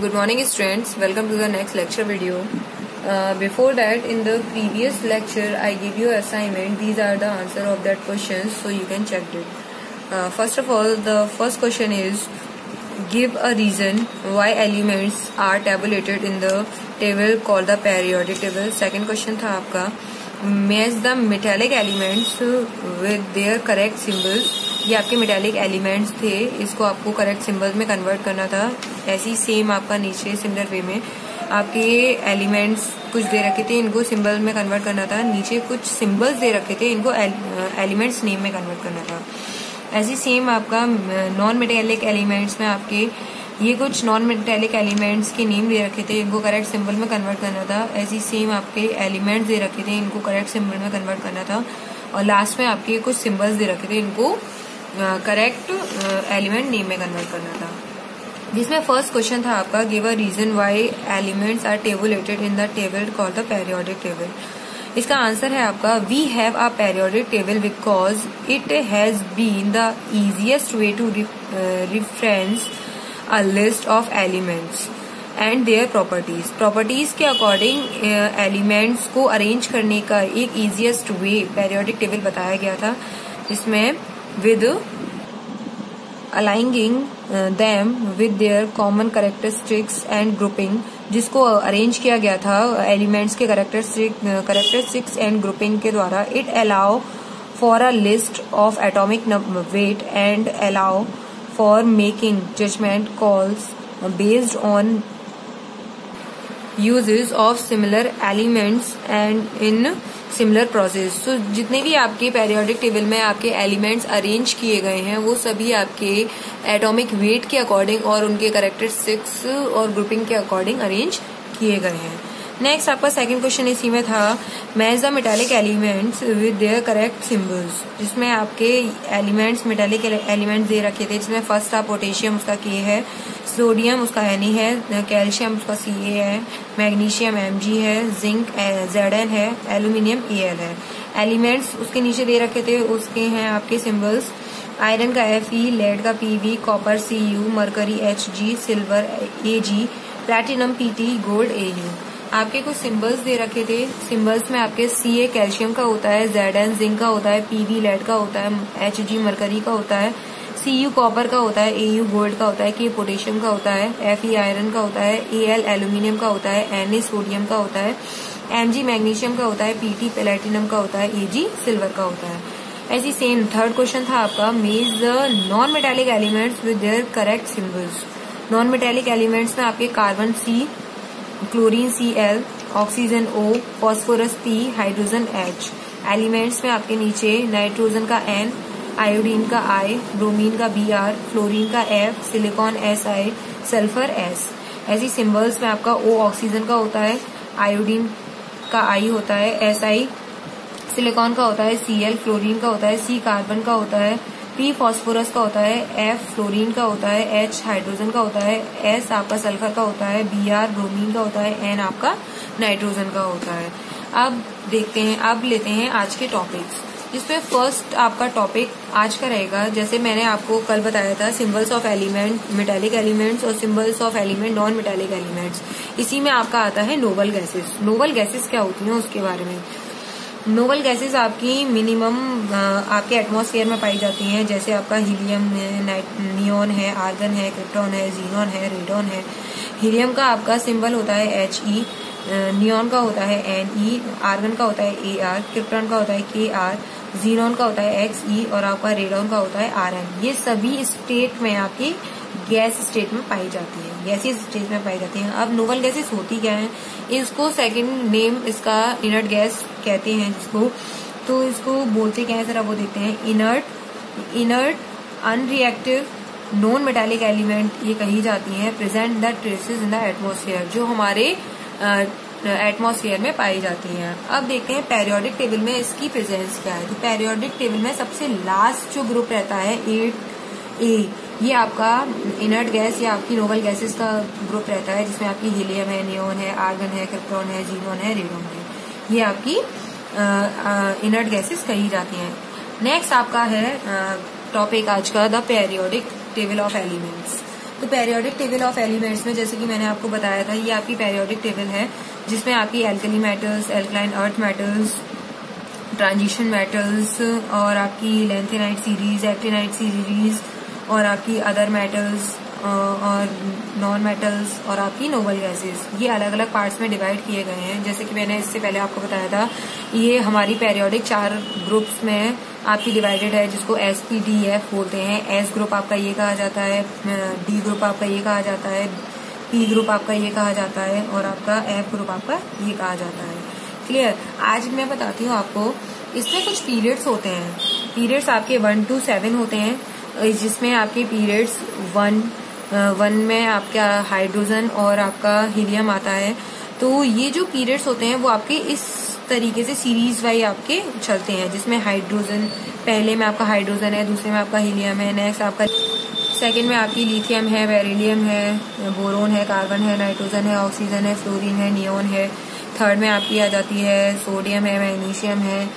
Good morning students, welcome to the next lecture video. Before that, in the previous lecture I gave you assignment. These are the answer of that questions, so you can check it. First of all, the first question is give a reason why elements are tabulated in the table called the periodic table. Second question था आपका match the metallic elements with their correct symbols. ये आपके metallic elements थे, इसको आपको correct symbols में convert करना था. ऐसी सेम आपका नीचे सिमिलर वे में आपके एलिमेंट्स कुछ दे रखे थे, इनको सिंबल में कन्वर्ट करना था. नीचे कुछ सिंबल्स दे रखे थे, इनको एलिमेंट्स नेम में कन्वर्ट करना था. ऐसी सेम आपका नॉन मेटालिक एलिमेंट्स में आपके ये कुछ नॉन मेटालिक एलिमेंट्स के नेम दे रखे थे, इनको करेक्ट सिंबल में कन्वर्ट करना था. ऐसी सेम आपके एलिमेंट्स दे रखे थे, इनको करेक्ट सिंबल में कन्वर्ट करना था. और लास्ट में आपके कुछ सिंबल्स दे रखे थे, इनको करेक्ट एलिमेंट नेम में कन्वर्ट करना था. जिसमें फर्स्ट क्वेश्चन था आपका give a reason why elements are tabulated in the table called the periodic table. इसका आंसर है आपका we have a periodic table because it has been the easiest way to reference a list of elements and their properties के according elements को arrange करने का एक easiest way periodic table बताया गया था. इसमें with aligning them with their common characteristics and grouping, जिसको अरेंज किया गया था एलिमेंट्स के कैरेक्टरिस्टिक्स एंड ग्रुपिंग के द्वारा. It allow for a list of atomic weight and allow for making judgment calls based on uses of similar elements and in similar process. तो जितने भी आपके पेरियोडिक टेबल में आपके एलिमेंट्स अरेंज किए गए हैं वो सभी आपके एटॉमिक वेट के अकॉर्डिंग और उनके कैरेक्टरिस्टिक्स और ग्रुपिंग के अकॉर्डिंग अरेंज किए गए हैं. नेक्स्ट आपका सेकंड क्वेश्चन इसी में था match the metallic elements with their correct symbols. जिसमें आपके एलिमेंट्स मेटालिक एलिमेंट्स दे रखे थे, जिसमें फर्स्ट था पोटेशियम, उसका के है. सोडियम उसका Ni है. कैल्शियम उसका Ca है. मैग्नीशियम Mg है. जिंक Zn है. एल्यूमिनियम Al है. एलिमेंट्स उसके नीचे दे रखे थे, उसके हैं आपके सिंबल्स आयरन का Fe, लेड का Pv, copper Cu, mercury Hg, silver Ag, platinum Pt, gold Au. आपके कुछ सिंबल्स दे रखे थे. सिंबल्स में आपके Ca कैल्शियम का होता है, Zn जिंक का होता है, Pv लेड का होता है, Hg मरकरी का होता है, Cu कॉपर का होता है, Au गोल्ड का होता है, K पोटेशियम का होता है, Fe आयरन का होता है, Al एल्यूमिनियम का होता है, Na सोडियम का होता है, Mg मैग्नीशियम का होता है, Pt प्लैटिनम का होता है, Ag सिल्वर का होता है. ऐसी सेम थर्ड क्वेश्चन था आपका मेज the non metallic elements with their correct symbols. Non metallic elements में आपके carbon C, chlorine Cl, oxygen O, phosphorus P, hydrogen H. Elements में आपके नीचे नाइट्रोजन का N, आयोडीन का I, ब्रोमीन का Br, फ्लोरीन का F, silicon Si, sulphur S. ऐसी सिंबल्स में आपका O ऑक्सीजन का होता है, आयोडीन का I होता है, Si सिलिकॉन का होता है, Cl फ्लोरीन का होता है, C कार्बन का होता है, P फॉस्फोरस का होता है, F फ्लोरीन का होता है, H हाइड्रोजन का होता है, S आपका सल्फर का होता है, Br ब्रोमीन का होता है, N आपका नाइट्रोजन का होता है. अब देखते हैं, अब लेते हैं आज के टॉपिक्स. जिसमें फर्स्ट आपका टॉपिक आज का रहेगा, जैसे मैंने आपको कल बताया था, symbols of element metallic elements और symbols of element non metallic elements. इसी में आपका आता है नोबल गैसेस. नोबल गैसेस क्या होती हैं उसके बारे में. नोबल गैसेस आपकी मिनिमम आपके एटमॉस्फेयर में पाई जाती हैं, जैसे आपका हीलियम है, नियॉन है, आर्गन है, क्रिप्टॉन है, जीनॉन है, रेडॉन है. हीलियम का आपका सिंबल होता है He, नियॉन का होता है Ne, आर्गन का होता है Ar, क्रिप्टॉन का होता है Kr, जीनॉन का होता है Xe और आपका रेडॉन का होता है Rn. ये सभी स्टेट में आपकी गैस स्टेट में पाई जाती है, गैसीय स्टेट में पाई जाती हैं. अब नोबल गैसेस होती क्या है, इसको सेकंड नेम इसका इनर्ट गैस कहते हैं जिसको. तो इसको बोलते क्या है जरा वो देखते हैं. Inert unreactive non metallic element ये कही जाती हैं. Present the traces in the atmosphere, जो हमारे एटमॉस्फेयर में पाई जाती हैं. अब देखते हैं पेरियोडिक टेबल में इसकी प्रेजेंस क्या है. तो पेरियोडिक टेबल में सबसे लास्ट जो ग्रुप रहता है 8A, ये आपका इनर्ट गैस या आपकी नोबल गैसेस का ग्रुप रहता है, जिसमें आपकी हीलियम है, नियॉन है, आर्गन है, क्रिप्टॉन है, जीनॉन है, रेडॉन है. ये आपकी इनर्ट गैसेस कही जाती हैं. नेक्स्ट आपका है टॉपिक आज का the periodic table of elements. तो पेरियोडिक टेबल ऑफ एलिमेंट्स में जैसे कि मैंने आपको बताया था, ये आपकी पेरियोडिक टेबल है जिसमें आपकी alkali metals, alkaline earth metals, transition metals और आपकी लैंथेनाइट सीरीज, एक्टिनाइट सीरीज और आपकी अदर मेटल्स और नॉन मेटल्स और आपकी नोबल गैसेस, ये अलग अलग पार्ट्स में डिवाइड किए गए हैं। जैसे कि मैंने इससे पहले आपको बताया था, ये हमारी पेरियोडिक 4 ग्रुप्स में आपकी डिवाइडेड है, जिसको SPDF बोलते हैं। S ग्रुप आपका ये कहा जाता है, D ग्रुप आपका ये कहा जाता है, P ग्रुप आपका ये कहा जाता है और आपका F ग्रुप आपका ये कहा जाता है। क्लियर। आज मैं बताती हूँ आपको, इसमें कुछ पीरियड्स होते हैं। पीरियड्स आपके 1 to 7 होते हैं, जिसमें आपके पीरियड्स 1 में आपका हाइड्रोजन और आपका हीलियम आता है। तो ये जो पीरियड्स होते हैं वो आपके इस तरीके से सीरीज वाइज आपके चलते हैं, जिसमें हाइड्रोजन, पहले में आपका हाइड्रोजन है, दूसरे में आपका हीलियम है, नेक्स्ट आपका सेकंड में आपकी लिथियम है, बेरिलियम है, बोरोन है, कार्बन है, नाइट्रोजन है, ऑक्सीजन है, फ्लोरीन है, नियोन है। थर्ड में आपकी आ जाती है सोडियम है, मैग्नीशियम है,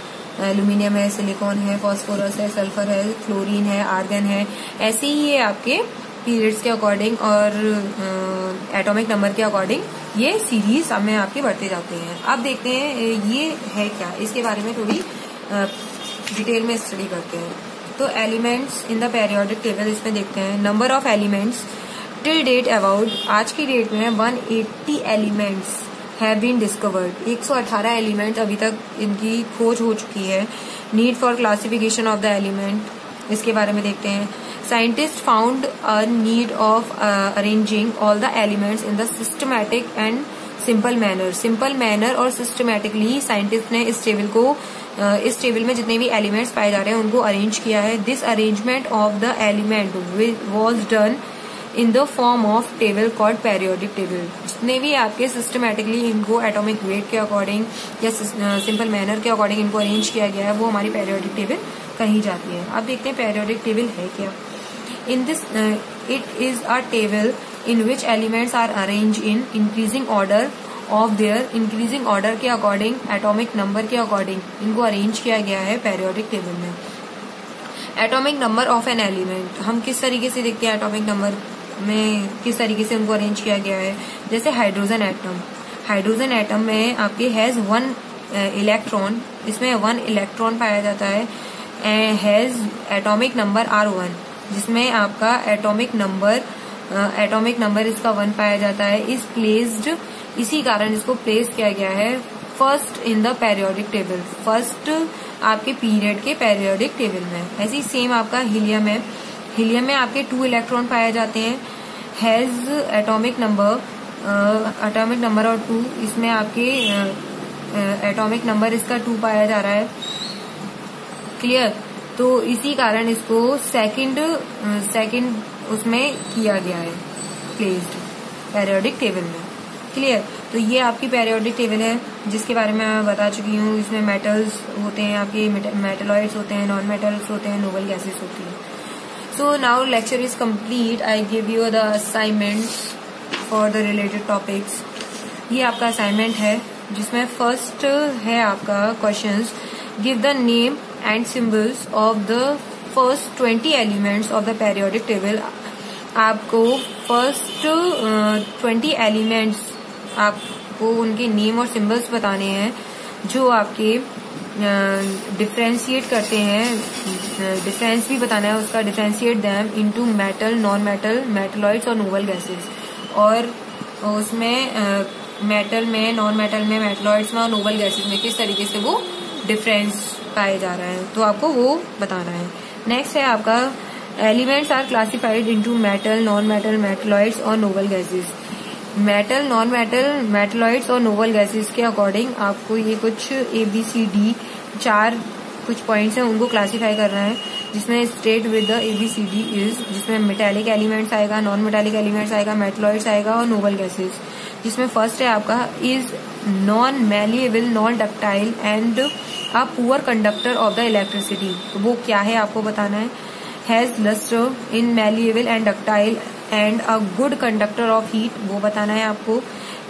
एल्यूमिनियम है, सिलिकॉन है, फास्फोरस है, सल्फर है, क्लोरीन है, आर्गन है। ऐसे ही ये आपके पीरियड्स के अकॉर्डिंग और एटॉमिक नंबर के अकॉर्डिंग ये सीरीज में आपके बढ़ते जाते हैं। अब देखते हैं ये है क्या, इसके बारे में थोड़ी डिटेल में स्टडी करते हैं। तो elements in the periodic table, इसमें देखते हैं number of elements till date about, आज की डेट में 180 elements have been discovered. 118 elements अभी तक इनकी खोज हो चुकी है। Need for classification of the element, इसके बारे में देखते हैं। Scientists found a need of arranging all the elements in the systematic and simple manner. Simple manner और systematically साइंटिस्ट ने इस टेबल में जितने भी एलिमेंट्स पाए जा रहे हैं उनको अरेंज किया है। This arrangement of the element was done in the form of table called periodic table. जितने भी आपके सिस्टमेटिकली इनको एटॉमिक वेट के अकॉर्डिंग या सिंपल मैनर के अकॉर्डिंग इनको अरेंज किया गया है, वो हमारी पेरियोडिक टेबल कही जाती है। अब देखते हैं पेरियोडिक टेबल है क्या। In this, it is a table in which elements are arranged in increasing order of their increasing order के अकॉर्डिंग, एटॉमिक नंबर के अकॉर्डिंग इनको अरेंज किया गया है पेरियोडिक टेबल में। Atomic number of an element, हम किस तरीके से देखते हैं एटॉमिक नंबर में किस तरीके से उनको अरेंज किया गया है। जैसे हाइड्रोजन एटम में आपके हैज 1 इलेक्ट्रॉन, इसमें 1 इलेक्ट्रॉन पाया जाता है। हैज एटॉमिक नंबर R1, जिसमें आपका एटॉमिक नंबर इसका 1 पाया जाता है। इस प्लेस्ड, इसी कारण इसको प्लेस किया गया है first in the periodic table, first आपके पीरियड के पेरियोडिक टेबल में। ऐसे ही सेम आपका हीलियम है, हीलियम में आपके 2 इलेक्ट्रॉन पाए जाते हैं। हैज एटॉमिक नंबर और 2, इसमें आपके एटॉमिक नंबर इसका 2 पाया जा रहा है। क्लियर। तो इसी कारण इसको सेकंड उसमें किया गया है, प्लेस्ड पेरियोडिक टेबल में। क्लियर। तो ये आपकी पेरियोडिक टेबल है जिसके बारे में मैं बता चुकी हूँ। इसमें मेटल्स होते हैं, आपके मेटलॉइड्स होते हैं, नॉन मेटल्स होते हैं, नोबल गैसेस होती हैं। So now lecture is complete. I give you the assignments for the related topics. ये आपका असाइनमेंट है जिसमें फर्स्ट है आपका questions, give the name and symbols of the first 20 elements of the periodic table। आपको first 20 elements आपको उनके name और सिंबल्स बताने हैं जो आपके डिफरेंशिएट करते हैं, डिफरेंस भी बताना है उसका, differentiate them into metal, non metal, metalloids और नोबल गैसेस। और उसमें मेटल में, नॉन मेटल में, मेटलॉइड्स में और नोबल गैसेस में किस तरीके से वो डिफरेंस पाया जा रहा है, तो आपको वो बताना है। नेक्स्ट है आपका elements are classified into metal, non metal, metalloids और noble gases. Metal, non metal, metalloids और नोबल गैसेस के अकॉर्डिंग आपको ये कुछ ABCD 4 कुछ पॉइंट्स हैं, उनको क्लासिफाई करना है, जिसमें state with the ABCD is, जिसमें मेटेलिक एलिमेंट्स आएगा, नॉन मेटेलिक एलिमेंट्स आएगा, मेटलॉइड्स आएगा और नोबल गैसेस। जिसमें फर्स्ट है आपका is non malleable, non ductile and a poor conductor of the electricity. तो वो क्या है आपको बताना है। Has lustre, in malleable and ductile and a good conductor of heat, वो बताना है आपको।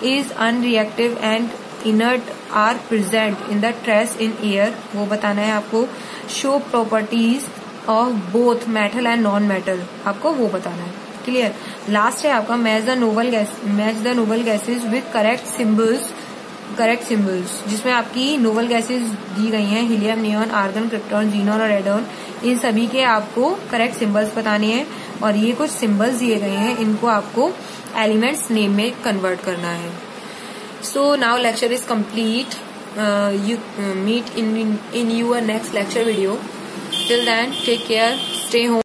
Is unreactive and inert are present in the trace in air, वो बताना है आपको। Show properties of both metal and non metal, आपको वो बताना है। क्लियर। लास्ट है आपका match the noble gases with correct symbols, जिसमें आपकी नोबल गैसेज दी गई हैं, helium, neon, argon, krypton, xenon और रेडॉन। इन सभी के आपको करेक्ट सिंबल्स बताने हैं और ये कुछ सिंबल्स दिए गए हैं, इनको आपको एलिमेंट्स नेम में कन्वर्ट करना है। So now lecture is complete. You meet in your next lecture video. Till then, take care, stay home.